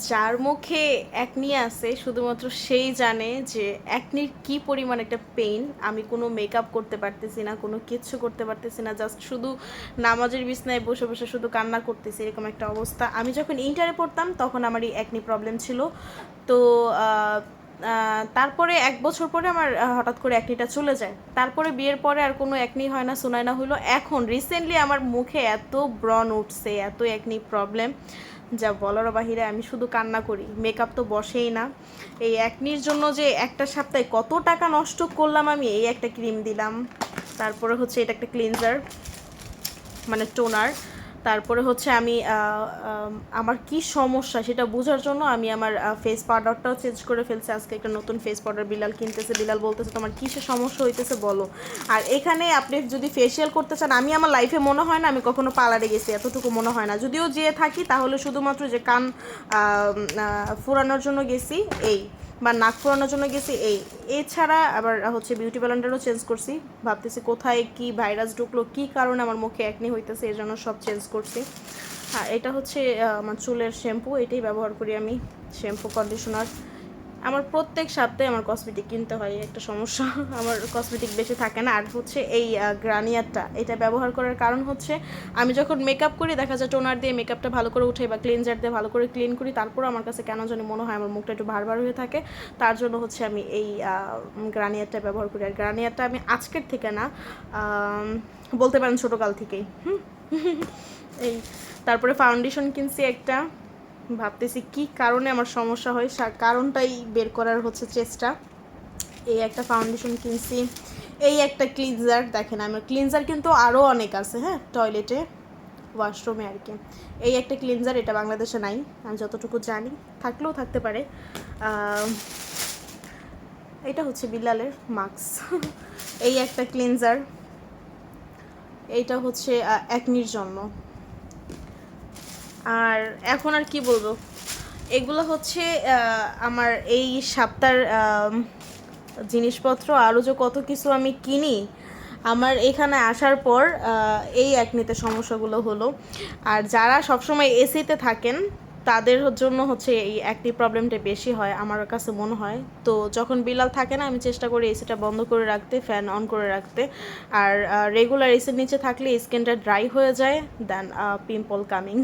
যার মুখে অ্যাকনি আছে শুধুমাত্র সেই জানে যে অ্যাকনির কি পরিমাণ একটা পেইন। আমি কোনো মেকআপ করতে পারতেছি না, কোনো কিচ্ছু করতে পারতেছি না, জাস্ট শুধু নামাজের বিছনায় বসে বসে শুধু কান্না করতেছি, এরকম একটা অবস্থা। আমি যখন ইন্টারে পড়তাম তখন আমার এই অ্যাকনি প্রবলেম ছিল। তো তারপরে 1 বছর পরে আমার হঠাৎ করে অ্যাকনিটা চলে যায়। তারপরে বিয়ের পরে আর কোনো অ্যাকনি হয় না, সুনাই না হইলো। এখন রিসেন্টলি আমার মুখে এত ব্রণ উঠছে, এত অ্যাকনি প্রবলেম, যা বলার বাহিরে। আমি শুধু কান্না করি, মেকআপ তো বসেই না। এই অ্যাকনির জন্য যে একটা সপ্তাহে কত টাকা নষ্ট করলাম আমি। এই একটা ক্রিম দিলাম, তারপরে হচ্ছে এটা একটা ক্লিনজার মানে টোনার, তারপরে হচ্ছে আমি আমার কি সমস্যা সেটা বোঝার জন্য আমি আমার ফেস পাউডারটাও চেঞ্জ করে ফেলছি। আজকে একটা নতুন ফেস পাউডার বিলাল কিনতেছে, বিলাল বলতেছে তোমার কিসের সমস্যা হইতেছে বলো। আর এখানে আপনি যদি ফেসিয়াল করতে চান, আমি আমার লাইফে মনে হয় না আমি কখনো পার্লারে গেছি, এতটুকু মনে হয় না। যদিও যেয়ে থাকি তাহলে শুধুমাত্র যে কান ফোরানোর জন্য গেছি এই, বা নাক ফোরানোর জন্য গেছি এই, এছাড়া আবার হচ্ছে বিউটি ব্লেন্ডারও চেঞ্জ করছি। ভাবতেছি কোথায় কি ভাইরাস ঢুকলো, কি কারণে আমার মুখে একনি হইতেছে, এর জন্য সব চেঞ্জ করছি। আর এটা হচ্ছে আমার চুলের শ্যাম্পু, এটাই ব্যবহার করি আমি, শ্যাম্পু কন্ডিশনার। আমার প্রত্যেক সপ্তাহে আমার কসমেটিক কিনতে হয়, একটা সমস্যা, আমার কসমেটিক বেশি থাকে না। আর হচ্ছে এই গ্রানিয়ারটা, এটা ব্যবহার করার কারণ হচ্ছে আমি যখন মেকআপ করি দেখা যায় টোনার দিয়ে মেকআপটা ভালো করে উঠে বা ক্লিনজার দিয়ে ভালো করে ক্লিন করি, তারপর আমার কাছে কেন জানি মনে হয় আমার মুখটা একটু ভার ভার হয়ে থাকে। তার জন্য হচ্ছে আমি এই গ্রানিয়ারটা ব্যবহার করি। আর গ্রানিয়ারটা আমি আজকের থেকে না, বলতে পারেন ছোটোকাল থেকেই। এই, তারপরে ফাউন্ডেশন কিনছি একটা, ভাবতেছি কি কারণে আমার সমস্যা হয়, কারণটাই বের করার হচ্ছে চেষ্টা। এই একটা ফাউন্ডেশন কিনছি, এই একটা ক্লিনজার। দেখেন আমার ক্লিনজার কিন্তু আরও অনেক আছে, হ্যাঁ, টয়লেটে ওয়াশরুমে আর কি। এই একটা ক্লিনজার, এটা বাংলাদেশে নাই আমি যতটুকু জানি, থাকলেও থাকতে পারে। এটা হচ্ছে বিলালের মাস্ক। এই একটা ক্লিনজার, এইটা হচ্ছে অ্যাকনির জন্য। আর এখন আর কি বলবো, এগুলো হচ্ছে আমার এই সপ্তাহের জিনিসপত্র। আরও যে কত কিছু আমি কিনি আমার এখানে আসার পর, এই একনিতে সমস্যাগুলো হলো। আর যারা সবসময় এসিতে থাকেন তাদের জন্য হচ্ছে এই একটি প্রবলেমটা বেশি হয় আমার কাছে মনে হয়। তো যখন বিলাল থাকে না আমি চেষ্টা করি এসিটা বন্ধ করে রাখতে, ফ্যান অন করে রাখতে। আর রেগুলার এসির নিচে থাকলে স্কিনটা ড্রাই হয়ে যায়, দেন পিম্পল কামিং।